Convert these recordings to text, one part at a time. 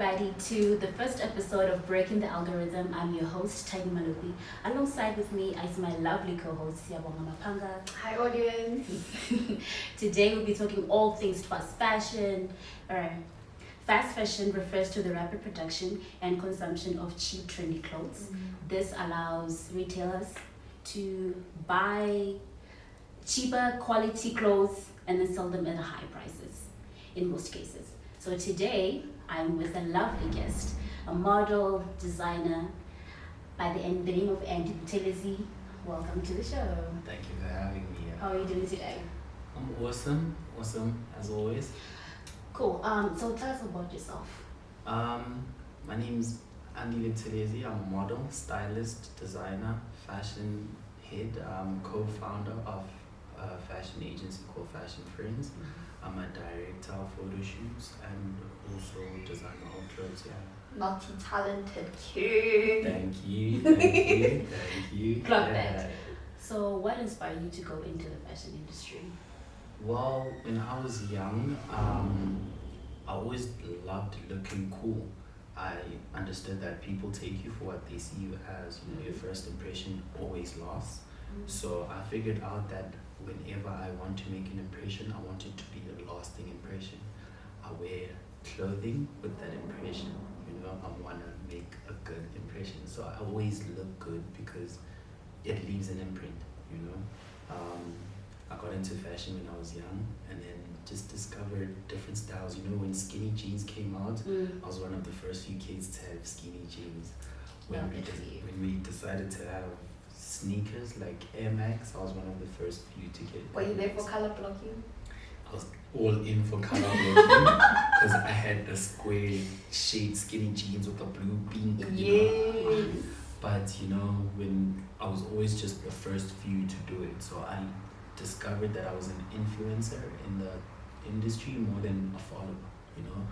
everybody to the first episode of Breaking the Algorithm. I'm your host, Tiny Malope. Alongside with me is my lovely co-host, Siyabonga Maphanga. Hi audience. Today we'll be talking all things fast fashion. Fast fashion refers to the rapid production and consumption of cheap, trendy clothes. This allows retailers to buy cheaper quality clothes and then sell them at high prices in most cases. So today I'm with a lovely guest, a model, designer by the name of Andy Buthelezi. Welcome to the show. Thank you for having me. How are you doing today? I'm awesome as always. Cool. So tell us about yourself. My name's Andy Buthelezi. I'm a model, stylist, designer, fashion head, co-founder of a fashion agency called Fashion Friends. I'm a director of photo shoots and also design my own clothes. Yeah. Multi-talented kid. Thank you. Love that. So what inspired you to go into the fashion industry? Well, when I was young, I always loved looking cool. I understood that people take you for what they see you as. You know, your first impression always lasts. So I figured out that whenever I want to make an impression, I want it to be a lasting impression. I wear clothing with that impression. You know, I want to make a good impression. So I always look good because it leaves an imprint, you know. I got into fashion when I was young and then just discovered different styles. You know, when skinny jeans came out, I was one of the first few kids to have skinny jeans. When we decided to have sneakers like Air Max, I was one of the first few to get. Were you there for color blocking? I was all in for color blocking because I had the square shade skinny jeans with the blue pink. Yes. But you know, when I was always just the first few to do it, so I discovered that I was an influencer in the industry more than a follower, you know.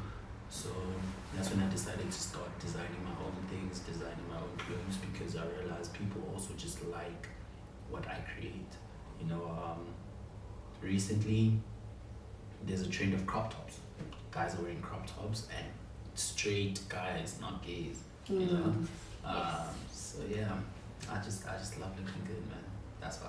So that's when I decided to start designing my own things, designing my own clothes, because I realized people also just like what I create. You know, recently there's a trend of crop tops. Guys are wearing crop tops and straight guys, not gays. You know. So yeah, I just love looking good, man. That's why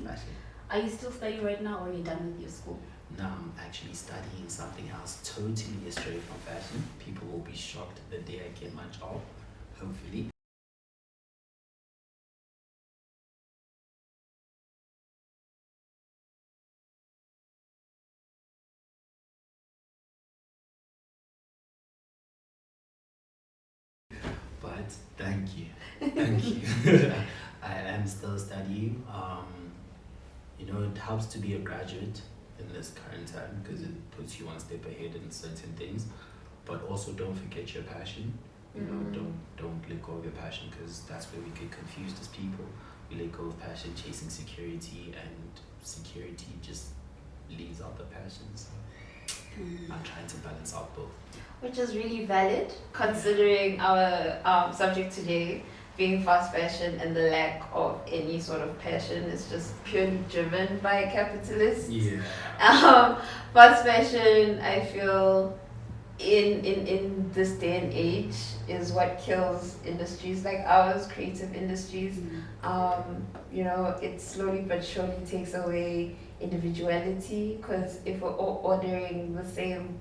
I'm fashion. Are you still studying right now or are you done with your school? Now I'm actually studying something else totally astray from fashion. People will be shocked the day I get my job, hopefully. But thank you. I am still studying. You know, it helps to be a graduate in this current time because it puts you one step ahead in certain things. But also don't forget your passion. You know, don't let go of your passion because that's where we get confused as people. We let go of passion chasing security and security just leaves out the passions. I'm trying to balance out both. Which is really valid considering our subject today being fast fashion and the lack of any sort of passion is just purely driven by capitalists. Yeah. Fast fashion, I feel, in this day and age, is what kills industries like ours, creative industries. You know, it slowly but surely takes away individuality because if we're all ordering the same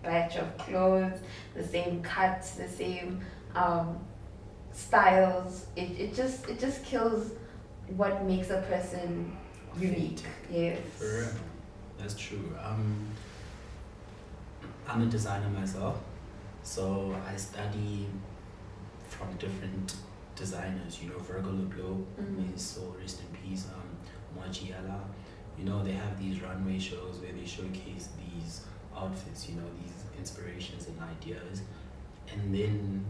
batch of clothes, the same cuts, the same styles, it just kills what makes a person unique. Yes. For real. That's true. I'm a designer myself, so I study from different designers. You know, Virgo Leblanc, may so rest in peace. Margiela. You know, they have these runway shows where they showcase these outfits. You know, these inspirations and ideas, and then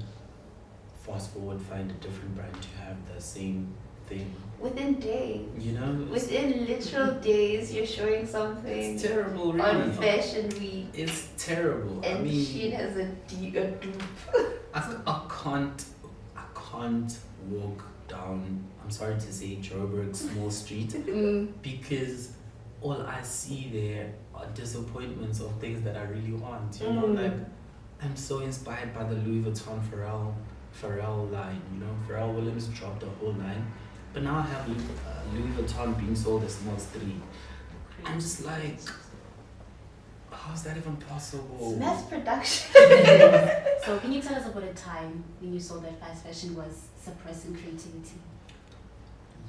fast forward, find a different brand to have the same thing. Within days. You know? Within literal days, you're showing something. It's terrible, really. On Fashion Week. It's terrible. And I mean, she has a dupe. I can't walk down, I'm sorry to say, Joburg Small Street because all I see there are disappointments of things that I really want. You know, like I'm so inspired by the Louis Vuitton Pharrell line. You know, Pharrell Williams dropped the whole line, but now I have Louis Vuitton being sold as small 3. I'm just like, how is that even possible? It's mass production. So can you tell us about a time when you saw that fast fashion was suppressing creativity?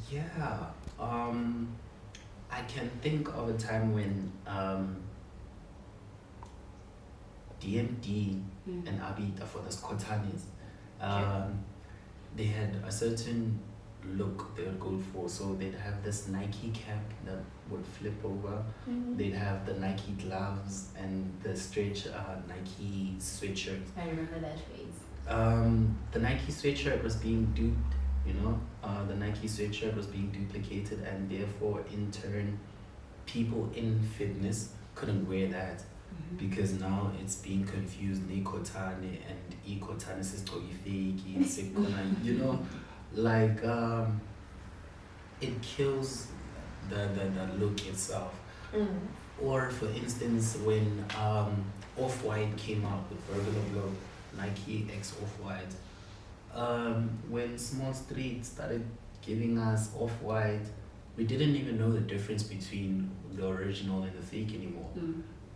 Yeah, I can think of a time when DMD and Abita for the Skotanis, they had a certain look they would go for. So they'd have this Nike cap that would flip over. They'd have the Nike gloves and the stretch Nike sweatshirt. I remember that phase. The Nike sweatshirt was being duped, you know. The Nike sweatshirt was being duplicated, and therefore, in turn, people in fitness couldn't wear that because now it's being confused. Nikotane and Ikotane you know, like it kills the look itself. Or for instance, when Off-White came out with Virgil Abloh, Nike X Off-White, when Small Street started giving us Off-White, we didn't even know the difference between the original and the fake anymore.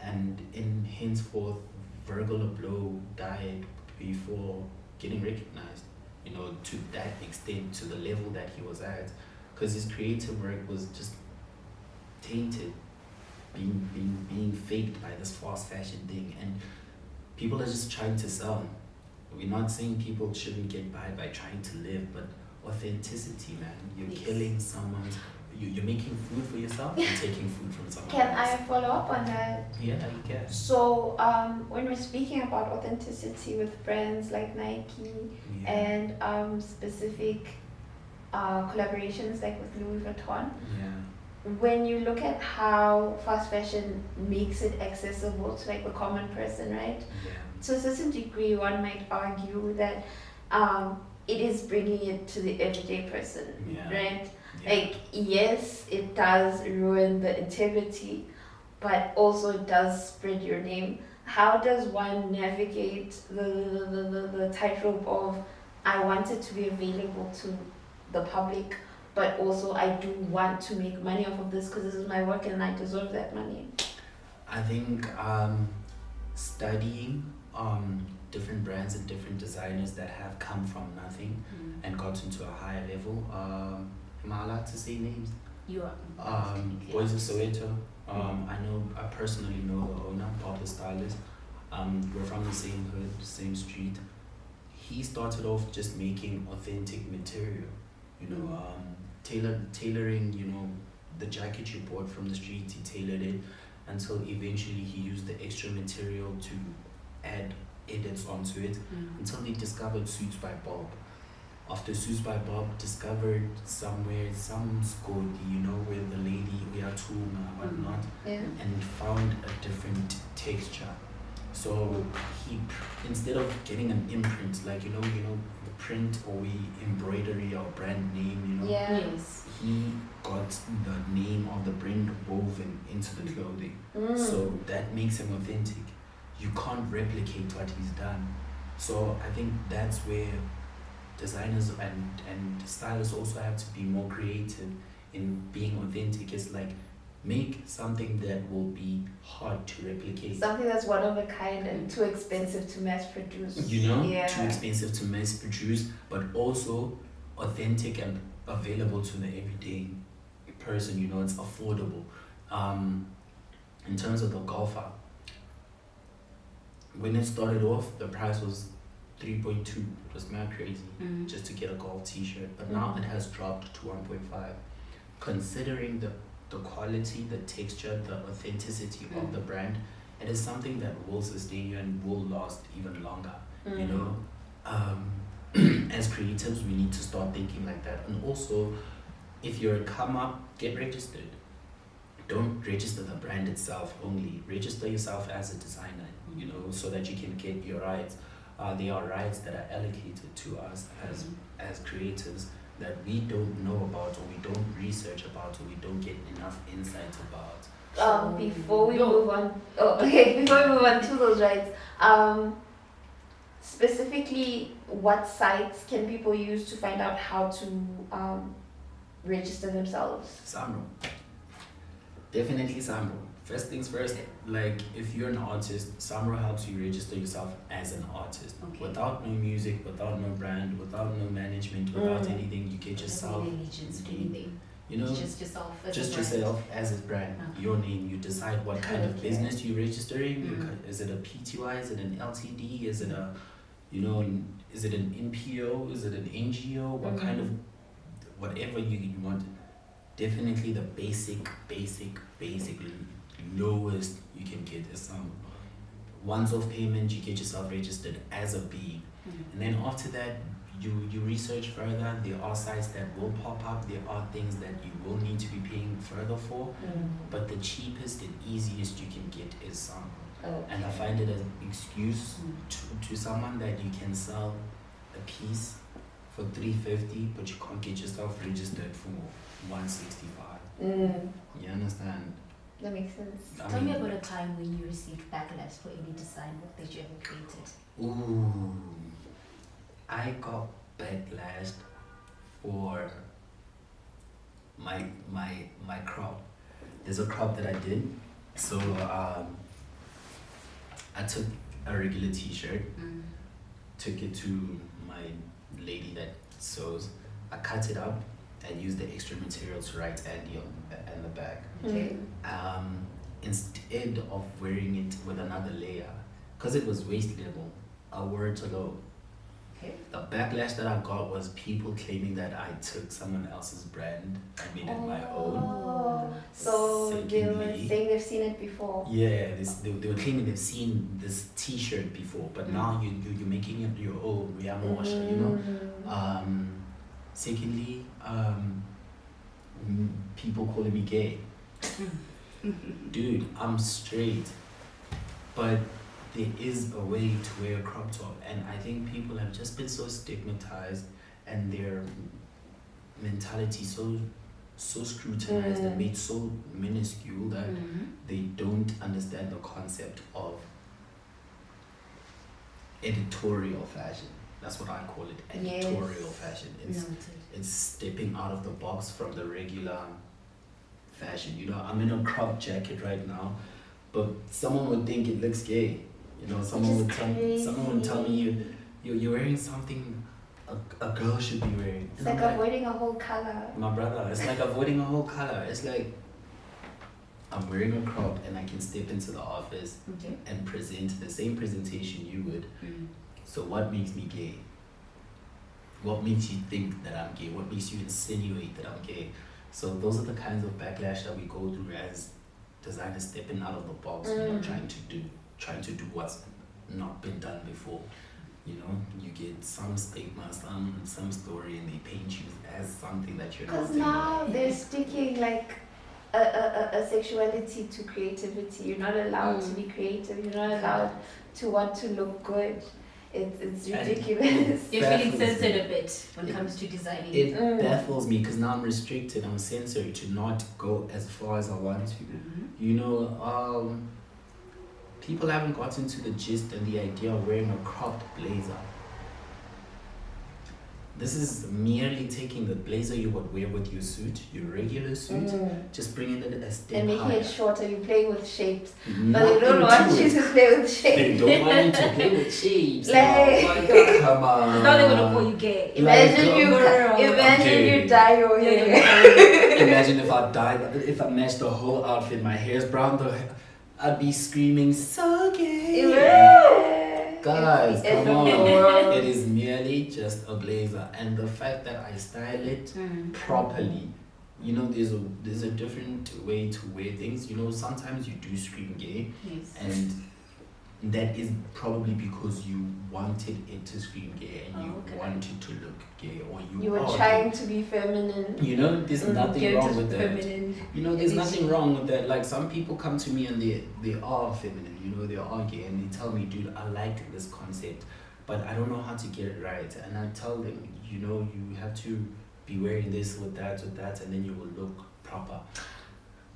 And in henceforth, Virgil Abloh died before getting recognized, you know, to that extent, to the level that he was at, because his creative work was just tainted, being faked by this fast fashion thing, and people are just trying to sell. We're not saying people shouldn't get by trying to live, but authenticity, man. You're killing someone's. You're making food for yourself. You're taking food from someone Can else. I follow up on that? Yeah, you can. So when we're speaking about authenticity with brands like Nike and specific collaborations like with Louis Vuitton, when you look at how fast fashion makes it accessible to like the common person, right? To a certain degree, one might argue that it is bringing it to the everyday person, right? Like, yes, it does ruin the integrity, but also it does spread your name. How does one navigate the tightrope of, I want it to be available to the public, but also I do want to make money off of this because this is my work and I deserve that money? I think studying different brands and different designers that have come from nothing and gotten to a higher level. Am I allowed to say names? You are. Boys of Soweto. I personally know the owner, Bob the stylist. We're from the same hood, same street. He started off just making authentic material, you know, tailoring, you know, the jacket you bought from the street, he tailored it until eventually he used the extra material to add edits onto it until he discovered Suits by Bob. After Suits by Bob discovered somewhere, some school, you know, where the lady, we are too and whatnot, and found a different texture. So he, instead of getting an imprint, like, you know, the print or embroidery or brand name, you know, Yes. he got the name of the brand woven into the clothing. So that makes him authentic. You can't replicate what he's done. So I think that's where designers and stylists also have to be more creative in being authentic. It's like, make something that will be hard to replicate. Something that's one of a kind and too expensive to mass produce. You know, too expensive to mass produce, but also authentic and available to the everyday person. You know, it's affordable. In terms of the golfer, when it started off, the price was 3.2. It was mad crazy just to get a golf t-shirt, but now it has dropped to 1.5. Considering the quality, the texture, the authenticity of the brand, it is something that will sustain you and will last even longer. You know, as creatives, we need to start thinking like that. And also, if you're a come up, get registered. Don't register the brand itself only. Register yourself as a designer, you know, so that you can get your rights. There are rights that are allocated to us as creatives that we don't know about, or we don't research about, or we don't get enough insight about. Before we move on, before we move on to those rights, specifically, what sites can people use to find out how to register themselves? Samro. Definitely Samro. First things first, like if you're an artist, Samro helps you register yourself as an artist. Okay. Without no music, without no brand, without no management, without anything, you get yourself. Allegiance to anything. You know, It's just yourself. As just a brand. yourself as a brand, Okay. your name. You decide what kind of Okay. business you're registering. Mm. Is it a PTY? Is it an LTD? Is it a, you know, is it an NPO? Is it an NGO? What kind of, whatever you want. Definitely the basic, lowest you can get is some once-off payment. You get yourself registered as a being, and then after that, you research further. There are sites that will pop up. There are things that you will need to be paying further for, but the cheapest and easiest you can get is some. And I find it an excuse to someone that you can sell a piece for $350, but you can't get yourself registered for $165. You understand? That makes sense. Tell me about a time when you received backlash for any design work that you ever created. Ooh, I got backlash for my crop. There's a crop that I did. So I took a regular T-shirt, took it to my lady that sews. I cut it up and used the extra material to write Andy on the back. Okay. Instead of wearing it with another layer, because it was wastable, I wore it alone. Okay. The backlash that I got was people claiming that I took someone else's brand and made it my own. So they were Secondly, saying they've seen it before. yeah, they were claiming they've seen this T-shirt before, but now you're making it your own. We are more, you know. Secondly, people calling me gay. Dude, I'm straight, but there is a way to wear a crop top, and I think people have just been so stigmatized and their mentality so scrutinized and made so minuscule that they don't understand the concept of editorial fashion. That's what I call it, editorial fashion. It's stepping out of the box from the regular fashion. You know, I'm in a crop jacket right now, but someone would think it looks gay. You know, someone would tell me you're wearing something a girl should be wearing. It's like avoiding a whole color. My brother, it's like avoiding a whole color. It's like I'm wearing a crop and I can step into the office and present the same presentation you would. So what makes me gay? What makes you think that I'm gay? What makes you insinuate that I'm gay? So those are the kinds of backlash that we go through as designers stepping out of the box, you know, trying to do what's not been done before. You know, you get some stigma, some story, and they paint you as something that you're not. Because now they're sticking like a sexuality to creativity. You're not allowed to be creative. You're not allowed to want to look good. It's ridiculous. You're feeling censored a bit when it comes to designing. It baffles me because now I'm restricted, I'm censored to not go as far as I want to. You know, people haven't gotten to the gist and the idea of wearing a cropped blazer. This is merely taking the blazer you would wear with your suit, your regular suit, just bringing it a step and making higher. it shorter. You're playing with shapes. But Nothing they don't want to you it. to play with shapes. They don't want you to play with shapes. Like- Oh my God, come on. Now they're gonna call you gay. Imagine you dye your hair. Imagine if I matched the whole outfit. My hair's brown, I'd be screaming, so gay. Yeah. Guys, It's the end come of the on. world. It is merely just a blazer, and the fact that I style it properly. You know, there's a different way to wear things. You know, sometimes you do scream gay, Yes. and that is probably because you wanted it to scream gay and you wanted to look gay, or You were are trying gay. to be feminine. You know, there's nothing wrong with that. Feminine. You know, there's nothing wrong with that. Like, some people come to me and they are feminine, you know, they are gay, and they tell me, dude, I like this concept, but I don't know how to get it right. And I tell them, you know, you have to be wearing this with that, and then you will look proper.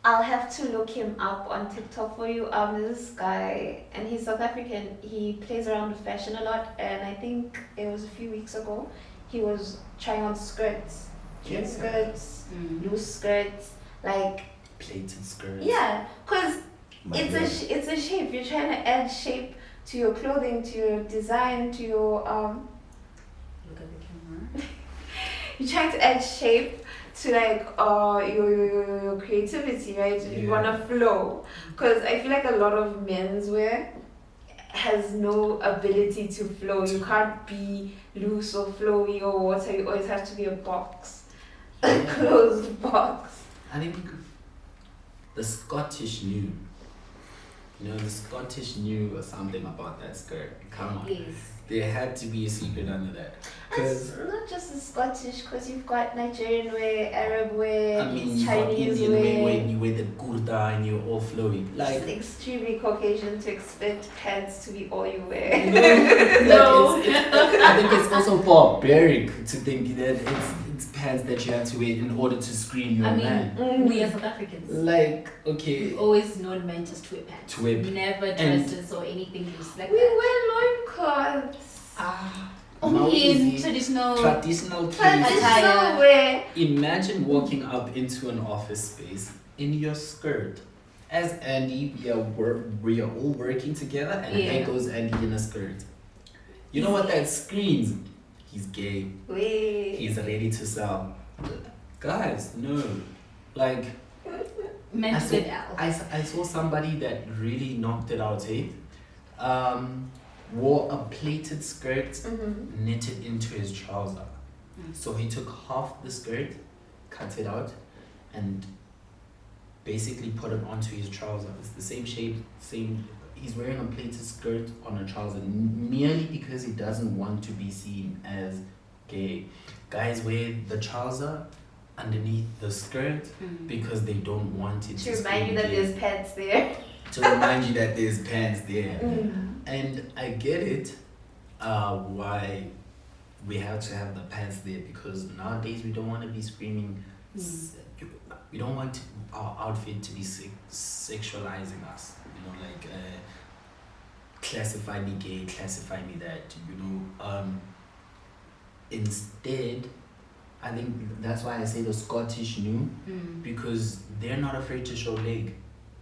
I'll have to look him up on TikTok for you. There's this guy, and he's South African. He plays around with fashion a lot, and I think it was a few weeks ago. He was trying on skirts, jean skirts, loose skirts, like Plated skirts. yeah, cause it's a shape. You're trying to add shape to your clothing, to your design, to your Look at the camera. You're trying to add shape to like your creativity, right? You wanna flow, because I feel like a lot of menswear has no ability to flow. You can't be loose or flowy or water. You always have to be a box, a closed box. I think the Scottish knew. You know, the Scottish knew something about that skirt. Come on. Yes. There had to be a secret under that. It's not just the Scottish, because you've got Nigerian wear, Arab wear, I mean, you got Chinese Indian wear wear. when you wear the kurta and you're all flowy. It's Like, extremely Caucasian to expect pants to be all you no, wear. No. I think it's also barbaric to think that it's pants that you have to wear in order to screen your I man. mean, we are South Africans. Like, okay, We've always known men just to wear pants. To wear- Never and- dresses or anything loose like We that. wear loincloths. Only in Mauzi, traditional. traditional Attire. case. Traditional wear. Imagine walking up into an office space in your skirt. As Andy, we are all working together, and Yeah. there goes Andy in a skirt. You know what that screams? He's gay. Wait. He's ready to sell. Guys, no. Like, Men I to saw, get out. I saw somebody that really knocked it out, eh? Wore a pleated skirt Mm-hmm. knitted into his trouser. So he took half the skirt, cut it out, and basically put it onto his trouser. It's the same shape, same. He's wearing a pleated skirt on a trouser merely because he doesn't want to be seen as gay. Guys wear the trouser underneath the skirt because they don't want it To to remind you that scream gay. there's pants there. To remind you that there's pants there. Mm. And I get it, why we have to have the pants there, because nowadays we don't want to be screaming. We don't want our outfit to be sexualizing us. You know, like classify me gay, classify me that. You know, instead, I think that's why I say the Scottish knew, because they're not afraid to show leg.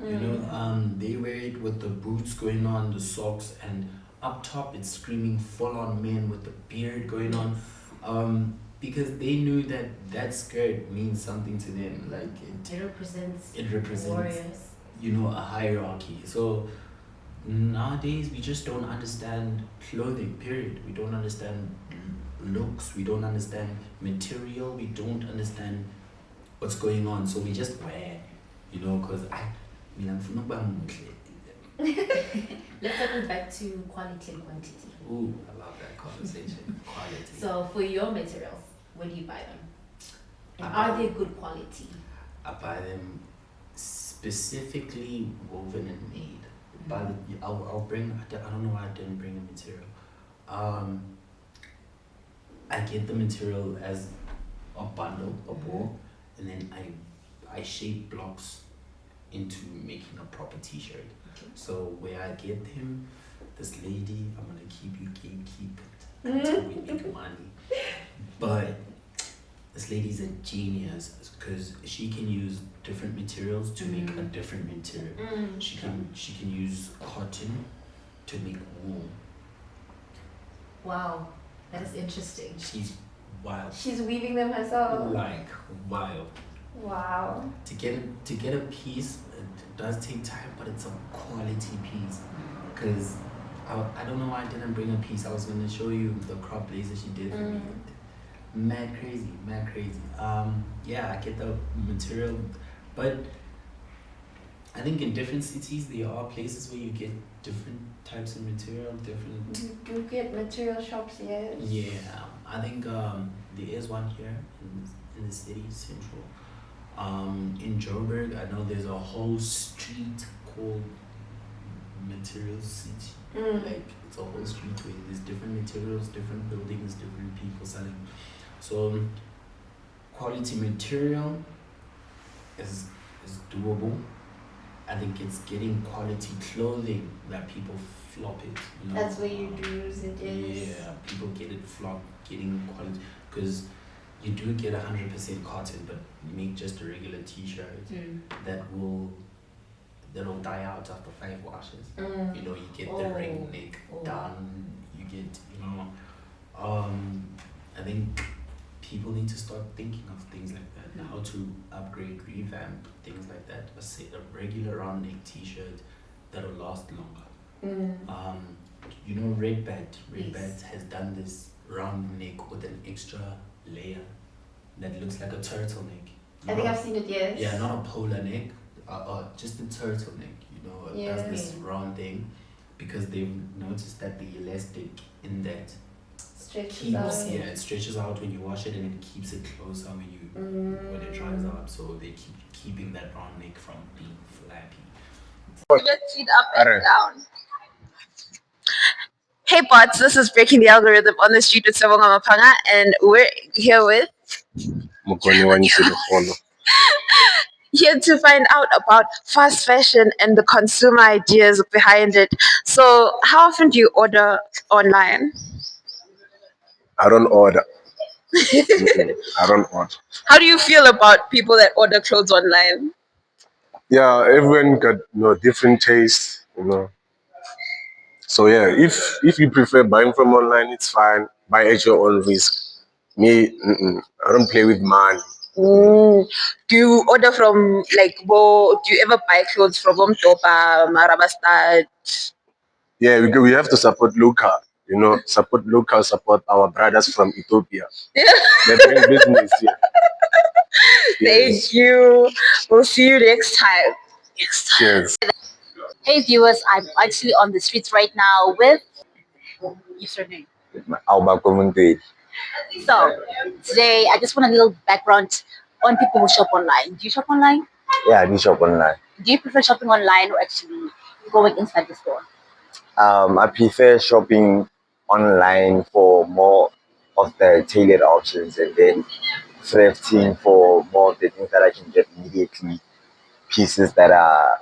You know, they wear it with the boots going on, the socks, and up top it's screaming full-on men with the beard going on, because they knew that that skirt means something to them. Like It it represents, warriors. you know, a hierarchy. So nowadays we just don't understand clothing. Period. We don't understand looks. We don't understand material. We don't understand what's going on. So we just wear, you know, because I'm Let's circle back to quality and quantity. Ooh, I love that conversation. Quality. So for your materials, where do you buy them? And I are buy- they good quality? I buy them specifically woven and made. But I'll bring. I don't know why I didn't bring the material. I get the material as a bundle, a ball, and then I shape blocks into making a proper T-shirt. Okay. So where I get them, this lady, I'm gonna keep it until we make money. But this lady's a genius because she can use different materials to make a different material. She can use cotton to make wool. Wow, that is interesting. She's wild. She's weaving them herself. Like wild. Wow. To get a piece, it does take time, but it's a quality piece. Because I don't know why I didn't bring a piece. I was gonna show you the crop blazer she did for me. Mad crazy. Yeah, I get the material, but I think in different cities there are places where you get different types of material, different. You do get material shops, yes. Yeah, I think there is one here in the city central. In Joburg, I know there's a whole street called Material City. Like it's a whole street where there's different materials, different buildings, different people selling. So quality material is is doable. I think it's getting quality clothing that people flop it. You know? That's where you lose it is. Yeah, people get it flop, getting quality, because you do get 100% cotton, but you make just a regular T-shirt that'll die out after 5 washes. You know, you get the ring neck done. You get, I think people need to start thinking of things like that, how to upgrade, revamp, things like that. A regular round neck T-shirt that'll last longer. Red Bat has done this round neck with an extra layer that looks like a turtleneck. I think I've seen it, yes. Yeah, not a polar neck, just a turtleneck. It does this round thing because they've noticed that the elastic in that stretches out. Yeah, it stretches out when you wash it, and it keeps it closer when it dries out. So they keep keeping that round neck from being flappy. Put your feet up and down. Hey bots, this is Breaking the Algorithm on the street with Siyabonga Maphanga, and we're here with here to find out about fast fashion and the consumer ideas behind it. So, how often do you order online? I don't order. I don't order. How do you feel about people that order clothes online? Yeah, everyone got different tastes, So yeah, if you prefer buying from online, it's fine. Buy at your own risk. Me, I don't play with money. Do you order from do you ever buy clothes from Topa, Marabastad? Yeah, we have to support local. Support local, support our brothers from Ethiopia. They're doing business here. Thank you. We'll see you next time. Cheers. Hey viewers, I'm actually on the streets right now with your surname. Aobakwe. So today I just want a little background on people who shop online. Do you shop online? Yeah, I do shop online. Do you prefer shopping online or actually going inside the store? I prefer shopping online for more of the tailored options, and then thrifting for more of the things that I can get immediately. Pieces that are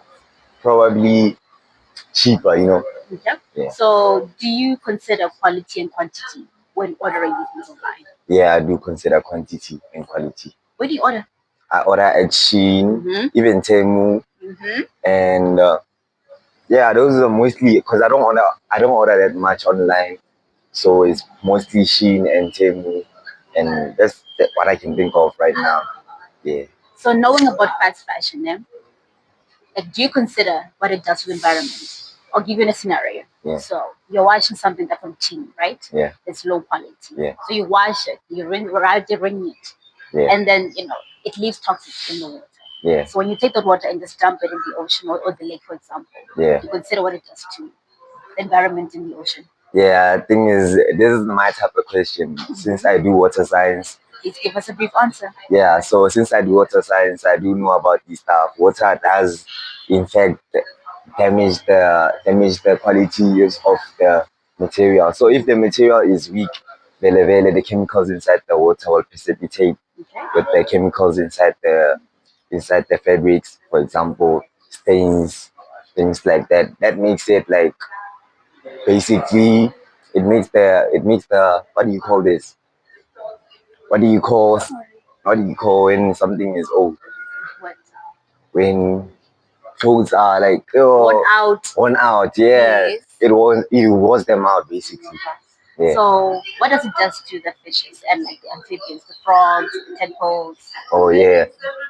probably cheaper, Okay. Yeah. So do you consider quality and quantity when ordering these things online? Yeah, I do consider quantity and quality. Where do you order? I order at Shein, even Temu, and those are mostly because I don't order that much online, so it's mostly Shein and Temu, and that's what I can think of right now. Yeah. So knowing about fast fashion, do you consider what it does to the environment? I'll give you a scenario. Yeah. So you're washing something that's from tin, right? Yeah. It's low quality. Yeah. So you wash it, you ring it, and then it leaves toxins in the water. Yeah. So when you take that water and just dump it in the ocean or the lake, for example, you consider what it does to the environment in the ocean. Yeah, the thing is, this is my type of question. Since I do water science. Please give us a brief answer. Yeah, so since I do water science, I do know about this stuff. Water does, in fact, damage the quality of the material. So if the material is weak, the chemicals inside the water will precipitate with the chemicals inside the fabrics, for example, stains, things like that. That makes it basically it makes the what do you call this? What do you call when something is old? What? When clothes are worn out, yeah. Yes. It was them out basically. Yeah. So what does it do to the fishes and the amphibians, the frogs, the tadpoles? Oh yeah.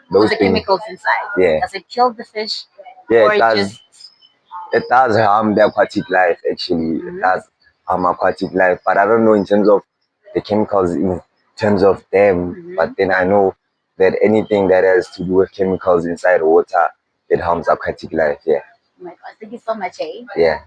Those the things. Chemicals inside. Yeah. Does it kill the fish? Yeah, it does. It does harm the aquatic life actually. It does harm aquatic life. But I don't know in terms of the chemicals in terms of them. But then I know that anything that has to do with chemicals inside water, it harms aquatic life, yeah. Oh my God, thank you so much, eh? Yeah.